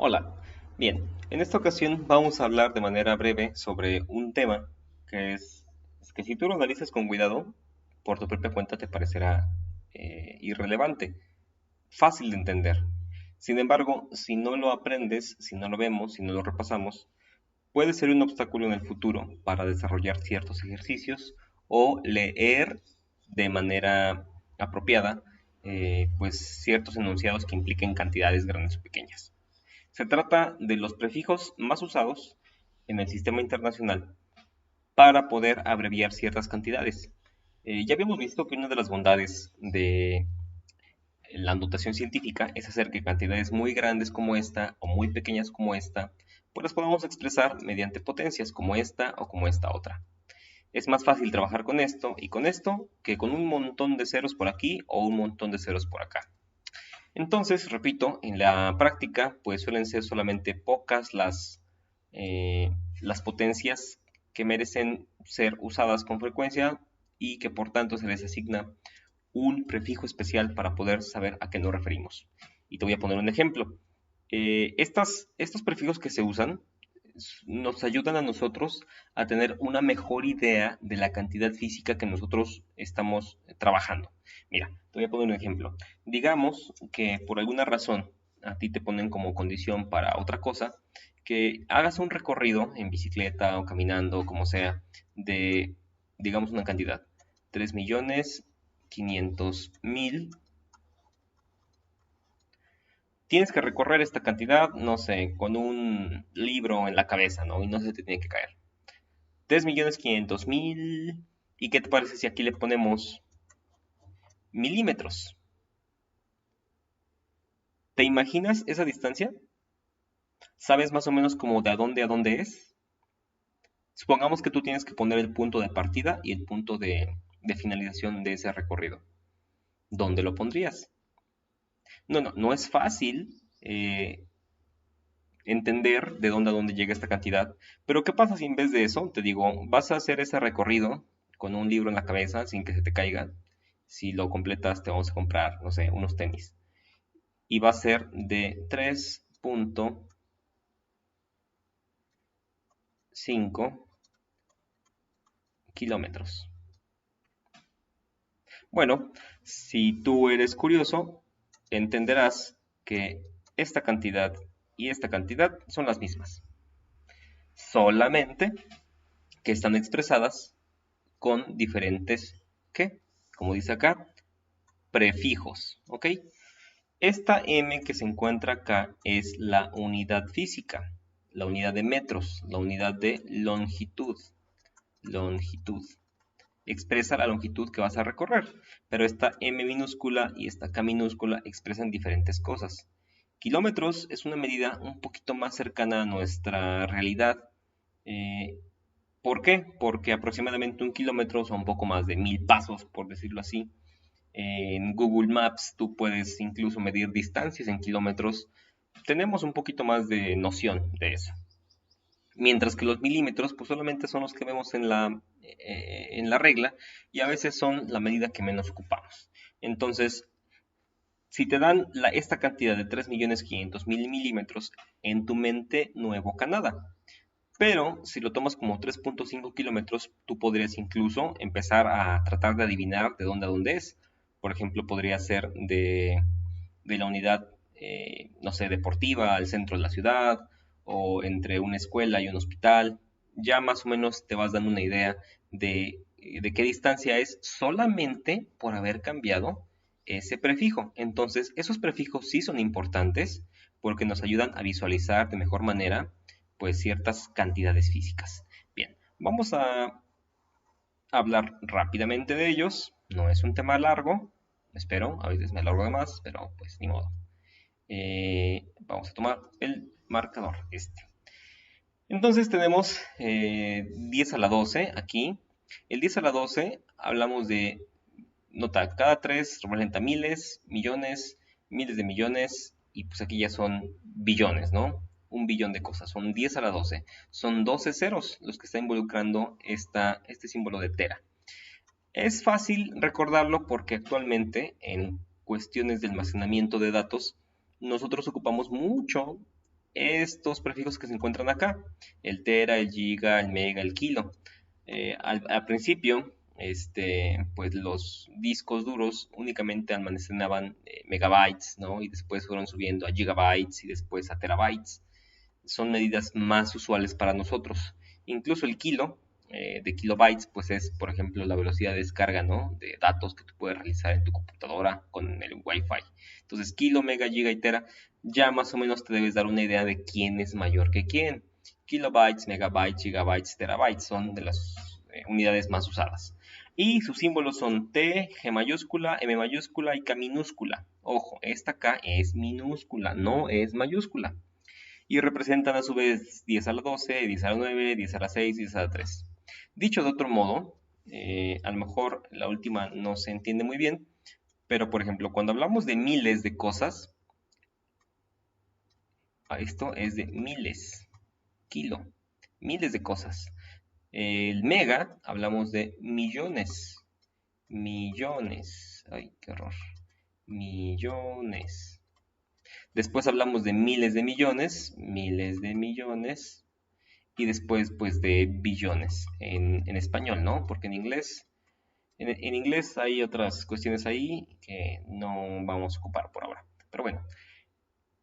Hola, bien, en esta ocasión vamos a hablar de manera breve sobre un tema que es que si tú lo analizas con cuidado, por tu propia cuenta te parecerá irrelevante, fácil de entender. Sin embargo, si no lo aprendes, si no lo vemos, si no lo repasamos, puede ser un obstáculo en el futuro para desarrollar ciertos ejercicios o leer de manera apropiada pues ciertos enunciados que impliquen cantidades grandes o pequeñas. Se trata de los prefijos más usados en el sistema internacional para poder abreviar ciertas cantidades. Ya habíamos visto que una de las bondades de la notación científica es hacer que cantidades muy grandes como esta o muy pequeñas como esta, pues las podamos expresar mediante potencias como esta o como esta otra. Es más fácil trabajar con esto y con esto que con un montón de ceros por aquí o un montón de ceros por acá. Entonces, repito, en la práctica, pues suelen ser solamente pocas las potencias que merecen ser usadas con frecuencia y que por tanto se les asigna un prefijo especial para poder saber a qué nos referimos. Y te voy a poner un ejemplo. Estos prefijos que se usan nos ayudan a nosotros a tener una mejor idea de la cantidad física que nosotros estamos trabajando. Mira, te voy a poner un ejemplo. Digamos que por alguna razón a ti te ponen como condición para otra cosa que hagas un recorrido en bicicleta o caminando, como sea, de, digamos, una cantidad, 3.500.000. Tienes que recorrer esta cantidad, no sé, con un libro en la cabeza, ¿no? Y no se te tiene que caer. 3.500.000. ¿Y qué te parece si aquí le ponemos milímetros? ¿Te imaginas esa distancia? ¿Sabes más o menos como de a dónde es? Supongamos que tú tienes que poner el punto de partida y el punto de finalización de ese recorrido. ¿Dónde lo pondrías? No es fácil entender de dónde a dónde llega esta cantidad. Pero ¿qué pasa si en vez de eso, te digo, vas a hacer ese recorrido con un libro en la cabeza sin que se te caiga? Si lo completas, te vamos a comprar, no sé, unos tenis. Y va a ser de 3.5 kilómetros. Bueno, si tú eres curioso, entenderás que esta cantidad y esta cantidad son las mismas. Solamente que están expresadas con diferentes, ¿qué? Como dice acá, prefijos, ¿ok? Esta m que se encuentra acá es la unidad física, la unidad de metros, la unidad de longitud. Longitud. Expresa la longitud que vas a recorrer, pero esta m minúscula y esta k minúscula expresan diferentes cosas. Kilómetros es una medida un poquito más cercana a nuestra realidad. Eh, ¿Por qué? Porque aproximadamente un kilómetro son un poco más de 1.000 pasos, por decirlo así. En Google Maps tú puedes incluso medir distancias en kilómetros. Tenemos un poquito más de noción de eso. Mientras que los milímetros pues solamente son los que vemos en la regla y a veces son la medida que menos ocupamos. Entonces, si te dan esta cantidad de 3.500.000 milímetros, en tu mente no evoca nada. Pero si lo tomas como 3.5 kilómetros, tú podrías incluso empezar a tratar de adivinar de dónde a dónde es. Por ejemplo, podría ser de la unidad, no sé, deportiva al centro de la ciudad o entre una escuela y un hospital. Ya más o menos te vas dando una idea de qué distancia es solamente por haber cambiado ese prefijo. Entonces, esos prefijos sí son importantes porque nos ayudan a visualizar de mejor manera pues ciertas cantidades físicas. Bien, vamos a hablar rápidamente de ellos. No es un tema largo, espero, a veces me alargo de más, pero pues ni modo. Vamos a tomar el marcador este. Entonces tenemos 10 a la 12 aquí. El 10 a la 12 hablamos de, nota, cada 3 representa miles, millones, miles de millones, y pues aquí ya son billones, ¿no? Un billón de cosas, son 10 a la 12. Son 12 ceros los que está involucrando este símbolo de tera. Es fácil recordarlo porque actualmente en cuestiones de almacenamiento de datos nosotros ocupamos mucho estos prefijos que se encuentran acá, el tera, el giga, el mega, el kilo. Al principio, pues los discos duros únicamente almacenaban megabytes, ¿no? Y después fueron subiendo a gigabytes y después a terabytes. Son medidas más usuales para nosotros. Incluso el kilo de kilobytes, pues es, por ejemplo, la velocidad de descarga, ¿no? De datos que tú puedes realizar en tu computadora con el Wi-Fi. Entonces, kilo, mega, giga y tera, ya más o menos te debes dar una idea de quién es mayor que quién. Kilobytes, megabytes, gigabytes, terabytes son de las unidades más usadas. Y sus símbolos son T, G mayúscula, M mayúscula y K minúscula. Ojo, esta K es minúscula, no es mayúscula. Y representan a su vez 10 a la 12, 10 a la 9, 10 a la 6, 10 a la 3. Dicho de otro modo, a lo mejor la última no se entiende muy bien, pero por ejemplo, cuando hablamos de miles de cosas, esto es de miles, kilo, miles de cosas. El mega, hablamos de millones, millones, ay, qué horror, millones. Después hablamos de miles de millones, y después pues de billones en español, ¿no? Porque en inglés hay otras cuestiones ahí que no vamos a ocupar por ahora. Pero bueno,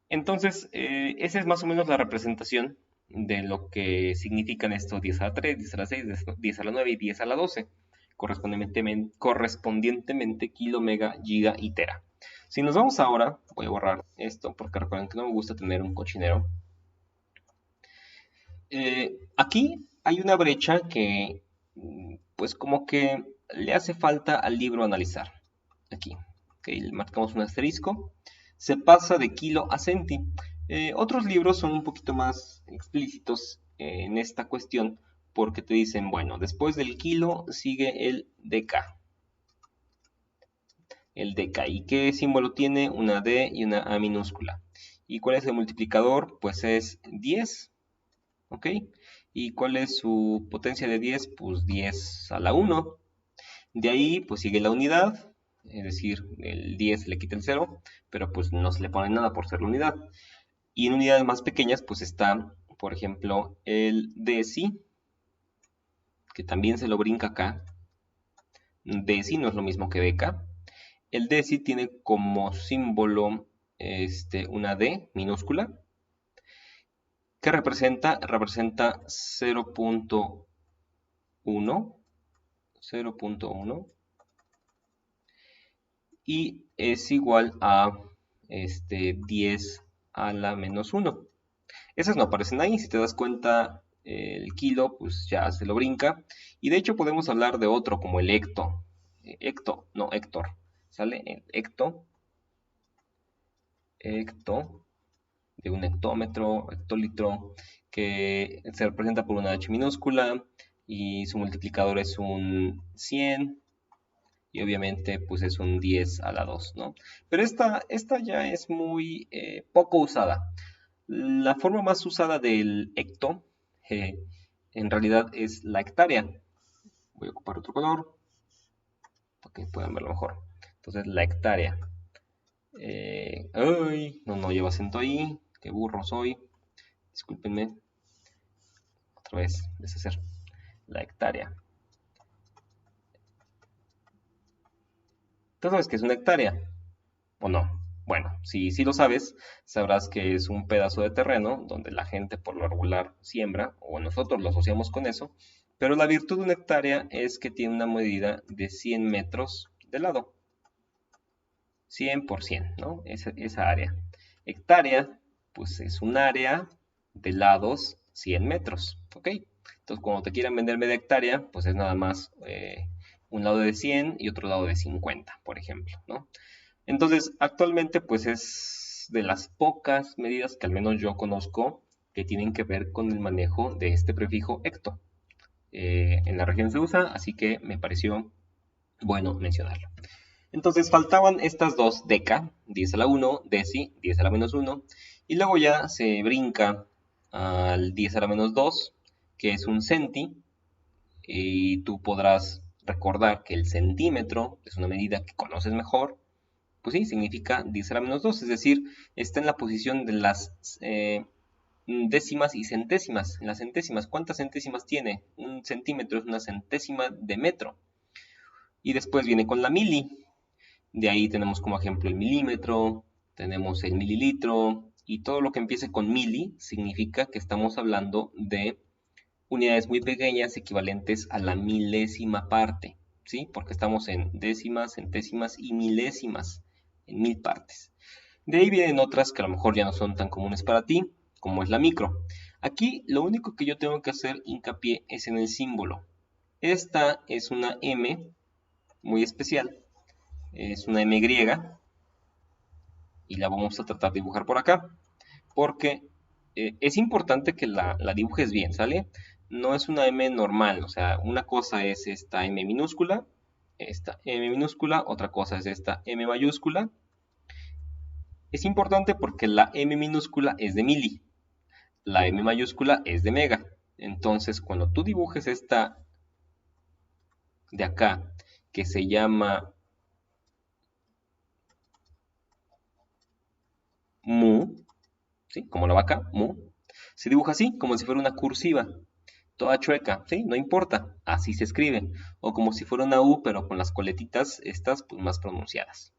entonces esa es más o menos la representación de lo que significan estos 10 a la 3, 10 a la 6, 10 a la 9 y 10 a la 12, correspondientemente kilo, mega, giga y tera. Si nos vamos ahora, voy a borrar esto porque recuerden que no me gusta tener un cochinero. Aquí hay una brecha que pues como que le hace falta al libro analizar. Aquí, okay, le marcamos un asterisco. Se pasa de kilo a centi. Otros libros son un poquito más explícitos en esta cuestión porque te dicen, bueno, después del kilo sigue el deca. El deca. ¿Y qué símbolo tiene? Una D y una A minúscula. ¿Y cuál es el multiplicador? Pues es 10. ¿Ok? ¿Y cuál es su potencia de 10? Pues 10 a la 1. De ahí pues sigue la unidad, es decir, el 10 le quita el 0, pero pues no se le pone nada por ser la unidad. Y en unidades más pequeñas pues está, por ejemplo, el deci, que también se lo brinca acá. Deci no es lo mismo que deca. El deci tiene como símbolo una D minúscula. ¿Qué representa? Representa 0.1. 0.1 y es igual a 10 a la menos 1. Esas no aparecen ahí, si te das cuenta el kilo pues ya se lo brinca y de hecho podemos hablar de otro como el hecto, no Héctor, ¿sale? El hecto de un hectómetro, hectolitro, que se representa por una H minúscula y su multiplicador es un 100 y obviamente pues es un 10 a la 2, ¿no? Pero esta ya es muy poco usada. La forma más usada del hecto en realidad es la hectárea. Voy a ocupar otro color para que puedan verlo mejor. Entonces la hectárea. Ay, no lleva acento ahí. Qué burro soy. Discúlpenme. Otra vez, deshacer. La hectárea. ¿Tú sabes qué es una hectárea? ¿O no? Bueno, si lo sabes, sabrás que es un pedazo de terreno donde la gente por lo regular siembra, o nosotros lo asociamos con eso, pero la virtud de una hectárea es que tiene una medida de 100 metros de lado. 100 por 100, ¿no? Esa área. Hectárea, pues es un área de lados 100 metros, ¿ok? Entonces, cuando te quieran vender media hectárea, pues es nada más un lado de 100 y otro lado de 50, por ejemplo, ¿no? Entonces, actualmente, pues es de las pocas medidas que al menos yo conozco que tienen que ver con el manejo de este prefijo hecto. En la región se usa, así que me pareció bueno mencionarlo. Entonces faltaban estas dos deca, 10 a la 1, deci, 10 a la menos 1, y luego ya se brinca al 10 a la menos 2, que es un centi, y tú podrás recordar que el centímetro es una medida que conoces mejor, pues sí, significa 10 a la menos 2, es decir, está en la posición de las décimas y centésimas. En las centésimas, ¿cuántas centésimas tiene? Un centímetro es una centésima de metro. Y después viene con la mili. De ahí tenemos como ejemplo el milímetro, tenemos el mililitro, y todo lo que empiece con mili significa que estamos hablando de unidades muy pequeñas equivalentes a la milésima parte, ¿sí? Porque estamos en décimas, centésimas y milésimas, en 1000 partes. De ahí vienen otras que a lo mejor ya no son tan comunes para ti, como es la micro. Aquí lo único que yo tengo que hacer hincapié es en el símbolo. Esta es una M muy especial, es una M griega, y la vamos a tratar de dibujar por acá, porque es importante que la dibujes bien, ¿sale? No es una M normal, o sea, una cosa es esta M minúscula, otra cosa es esta M mayúscula. Es importante porque la M minúscula es de mili, la M mayúscula es de mega. Entonces, cuando tú dibujes esta de acá, que se llama mu, ¿sí? Como la vaca, mu, se dibuja así, como si fuera una cursiva, toda chueca, ¿sí? No importa, así se escribe. O como si fuera una U, pero con las coletitas estas pues, más pronunciadas.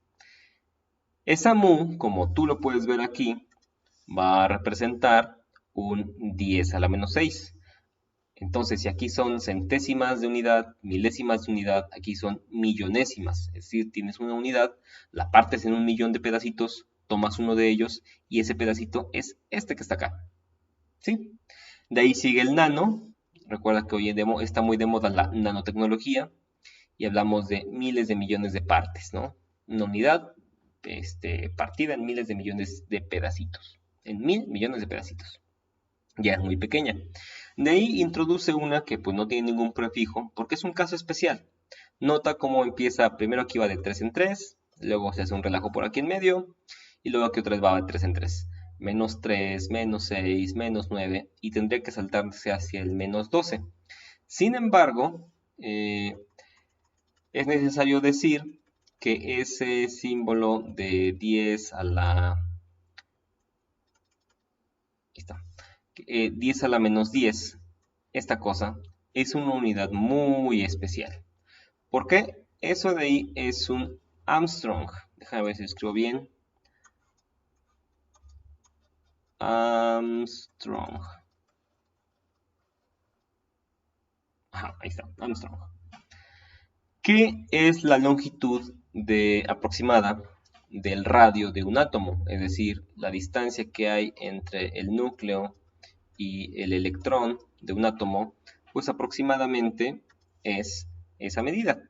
Esa mu, como tú lo puedes ver aquí, va a representar un 10 a la menos 6. Entonces, si aquí son centésimas de unidad, milésimas de unidad, aquí son millonésimas. Es decir, tienes una unidad, la partes en un millón de pedacitos, tomas uno de ellos y ese pedacito es este que está acá. ¿Sí? De ahí sigue el nano. Recuerda que hoy está muy de moda la nanotecnología y hablamos de miles de millones de partes, ¿no? Una unidad partida en miles de millones de pedacitos. En 1000 millones de pedacitos. Ya es muy pequeña. De ahí introduce una que pues no tiene ningún prefijo porque es un caso especial. Nota cómo empieza, primero aquí va de 3 en 3, luego se hace un relajo por aquí en medio y luego aquí otra vez va de 3 en 3. Menos 3, menos 6, menos 9 y tendría que saltarse hacia el menos 12. Sin embargo, es necesario decir que ese símbolo de 10 a la... 10 a la menos 10, esta cosa, es una unidad muy especial. ¿Por qué? Eso de ahí es un Armstrong. Déjame ver si escribo bien. Armstrong. Ajá, ahí está, Armstrong. ¿Qué es la longitud aproximada del radio de un átomo? Es decir, la distancia que hay entre el núcleo y el electrón de un átomo, pues aproximadamente es esa medida.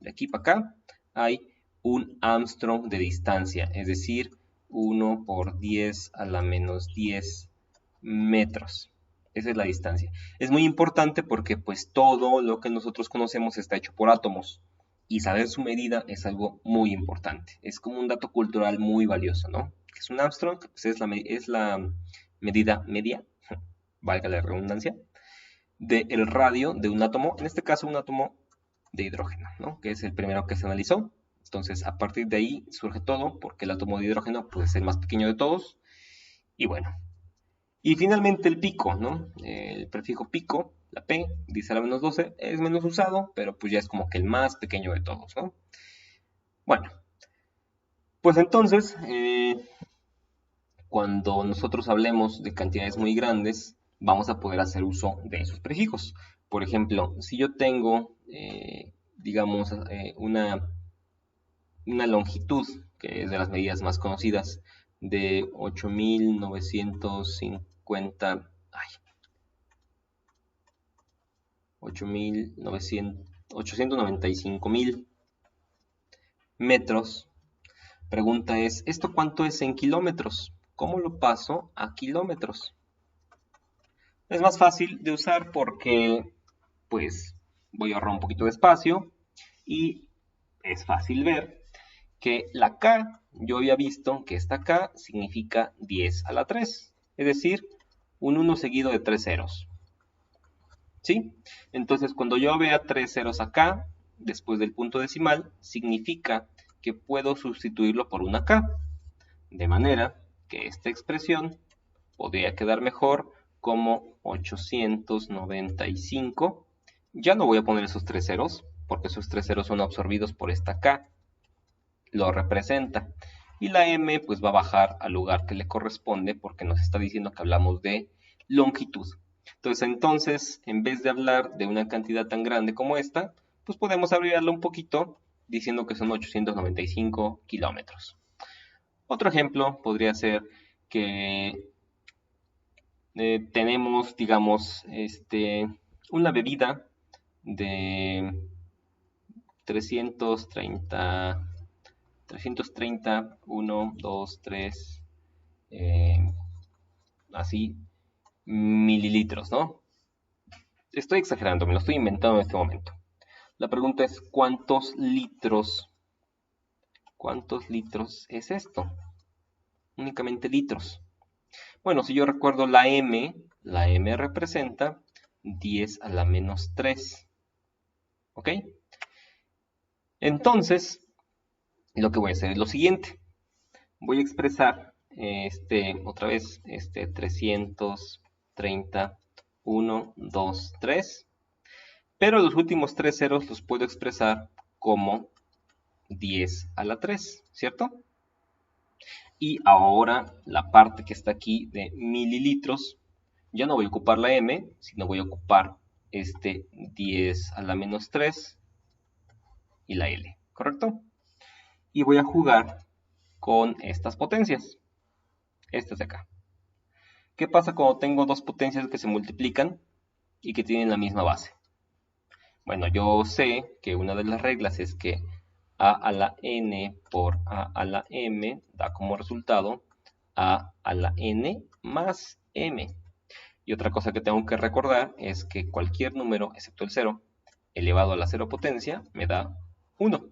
De aquí para acá hay un Armstrong de distancia, es decir, 1 por 10 a la menos 10 metros. Esa es la distancia. Es muy importante porque pues todo lo que nosotros conocemos está hecho por átomos y saber su medida es algo muy importante. Es como un dato cultural muy valioso, ¿no? ¿Qué es un Armstrong? Pues es la medida media, valga la redundancia, del radio de un átomo, en este caso un átomo de hidrógeno, ¿no? Que es el primero que se analizó. Entonces, a partir de ahí surge todo, porque el átomo de hidrógeno puede ser el más pequeño de todos. Y bueno. Y finalmente el pico, ¿no? El prefijo pico, la P, dice a la menos 12, es menos usado, pero pues ya es como que el más pequeño de todos, ¿no? Bueno, pues entonces, cuando nosotros hablemos de cantidades muy grandes, vamos a poder hacer uso de esos prefijos. Por ejemplo, si yo tengo, digamos, una longitud, que es de las medidas más conocidas, de 8.950, 895.000 metros. Pregunta es, ¿esto cuánto es en kilómetros? ¿Cómo lo paso a kilómetros? Es más fácil de usar porque, pues, voy a ahorrar un poquito de espacio y es fácil ver que la K, yo había visto que esta K significa 10 a la 3, es decir, un 1 seguido de 3 ceros. ¿Sí? Entonces, cuando yo vea 3 ceros acá, después del punto decimal, significa que puedo sustituirlo por una K. De manera que esta expresión podría quedar mejor como 895. Ya no voy a poner esos 3 ceros, porque esos 3 ceros son absorbidos por esta K. Lo representa. Y la M pues va a bajar al lugar que le corresponde, porque nos está diciendo que hablamos de longitud. Entonces, en vez de hablar de una cantidad tan grande como esta, pues podemos abreviarla un poquito diciendo que son 895 kilómetros. Otro ejemplo podría ser que tenemos, digamos, una bebida de 330, 1, 2, 3, así, mililitros, ¿no? Estoy exagerando, me lo estoy inventando en este momento. La pregunta es, ¿cuántos litros es esto? Únicamente litros. Bueno, si yo recuerdo la M representa 10 a la menos 3. ¿Ok? Entonces, lo que voy a hacer es lo siguiente. Voy a expresar, otra vez, 330, 1, 2, 3. Pero los últimos 3 ceros los puedo expresar como 10 a la 3, ¿cierto? Y ahora la parte que está aquí de mililitros, ya no voy a ocupar la M, sino voy a ocupar 10 a la menos 3 y la L, ¿correcto? Y voy a jugar con estas potencias, estas de acá. ¿Qué pasa cuando tengo dos potencias que se multiplican y que tienen la misma base? Bueno, yo sé que una de las reglas es que a a la n por a a la m da como resultado a la n más m. Y otra cosa que tengo que recordar es que cualquier número, excepto el 0, elevado a la 0 potencia, me da 1.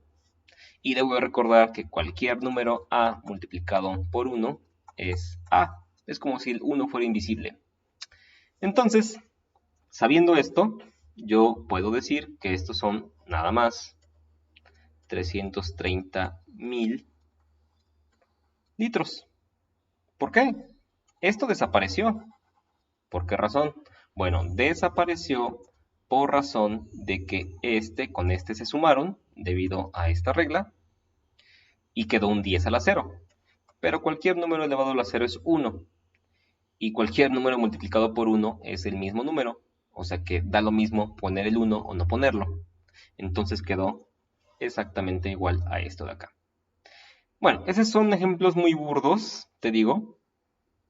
Y debo recordar que cualquier número a multiplicado por 1 es a. Es como si el 1 fuera invisible. Entonces, sabiendo esto, yo puedo decir que estos son nada más 330.000 litros. ¿Por qué? Esto desapareció. ¿Por qué razón? Bueno, desapareció por razón de que con este se sumaron debido a esta regla y quedó un 10 a la 0. Pero cualquier número elevado a la 0 es 1 y cualquier número multiplicado por 1 es el mismo número. O sea que da lo mismo poner el 1 o no ponerlo. Entonces quedó exactamente igual a esto de acá. Bueno, esos son ejemplos muy burdos, te digo.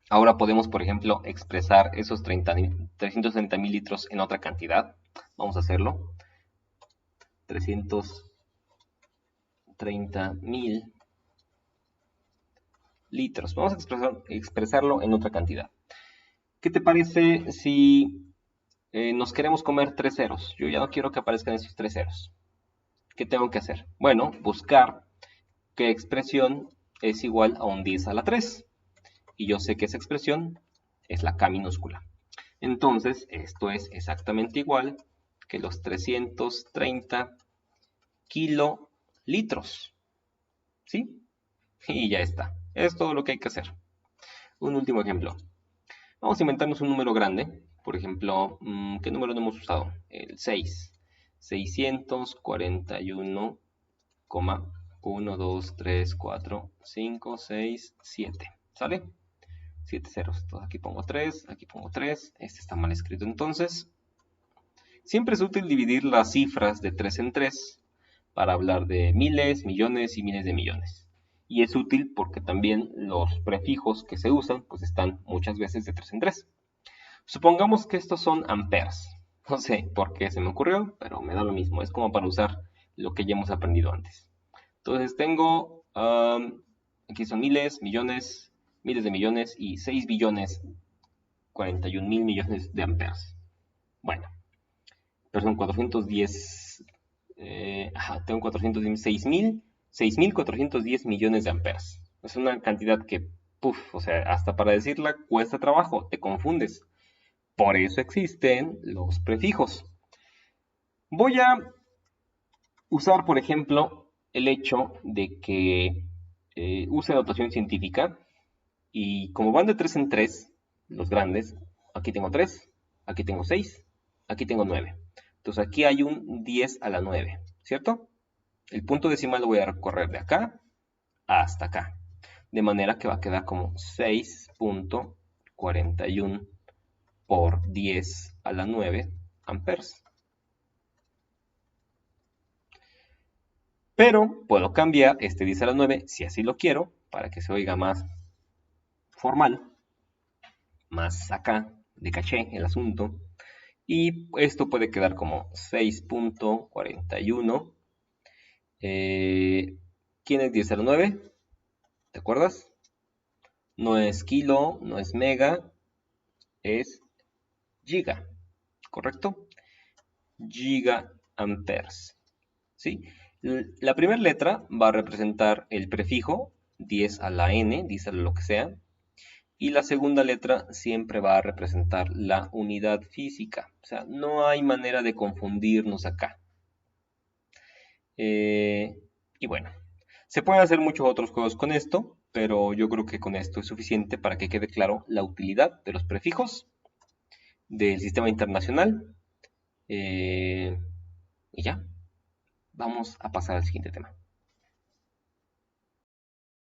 Ahora podemos, por ejemplo, expresar esos 330.000 litros en otra cantidad. Vamos a hacerlo. 330.000 litros. Vamos a expresarlo en otra cantidad. ¿Qué te parece si nos queremos comer 3 ceros? Yo ya no quiero que aparezcan esos 3 ceros. ¿Qué tengo que hacer? Bueno, buscar qué expresión es igual a un 10 a la 3. Y yo sé que esa expresión es la K minúscula. Entonces, esto es exactamente igual que los 330 kilolitros. ¿Sí? Y ya está. Es todo lo que hay que hacer. Un último ejemplo. Vamos a inventarnos un número grande. Por ejemplo, ¿qué número no hemos usado? El 6. 641,1, 2, 3, 4, 5, 6, 7. ¿Sale? 7 ceros. Entonces aquí pongo 3, aquí pongo 3. Este está mal escrito entonces. Siempre es útil dividir las cifras de 3 en 3 para hablar de miles, millones y miles de millones. Y es útil porque también los prefijos que se usan pues están muchas veces de 3 en 3. Supongamos que estos son amperes. No sé por qué se me ocurrió, pero me da lo mismo. Es como para usar lo que ya hemos aprendido antes. Entonces tengo, aquí son miles, millones, miles de millones y 6 billones 41.000 millones de amperes. Bueno, perdón, 410, tengo 6.410 millones de amperes. Es una cantidad que, o sea, hasta para decirla cuesta trabajo, te confundes. Por eso existen los prefijos. Voy a usar, por ejemplo, el hecho de que use notación científica y como van de 3 en 3, los grandes. Aquí tengo 3, aquí tengo 6, aquí tengo 9. Entonces aquí hay un 10 a la 9, ¿cierto? El punto decimal lo voy a recorrer de acá hasta acá. De manera que va a quedar como 6.41 por 10 a la 9 amperes. Pero puedo cambiar este 10 a la 9, si así lo quiero, para que se oiga más formal, más acá, de caché el asunto. Y esto puede quedar como 6.41. ¿Quién es 10 a la 9? ¿Te acuerdas? No es kilo, no es mega, es giga, ¿correcto? Gigaamperes, ¿sí? La primera letra va a representar el prefijo 10 a la n, 10 a lo que sea, y la segunda letra siempre va a representar la unidad física. O sea, no hay manera de confundirnos acá. Y bueno, se pueden hacer muchos otros juegos con esto, pero yo creo que con esto es suficiente para que quede claro la utilidad de los prefijos del sistema internacional. Y ya, vamos a pasar al siguiente tema.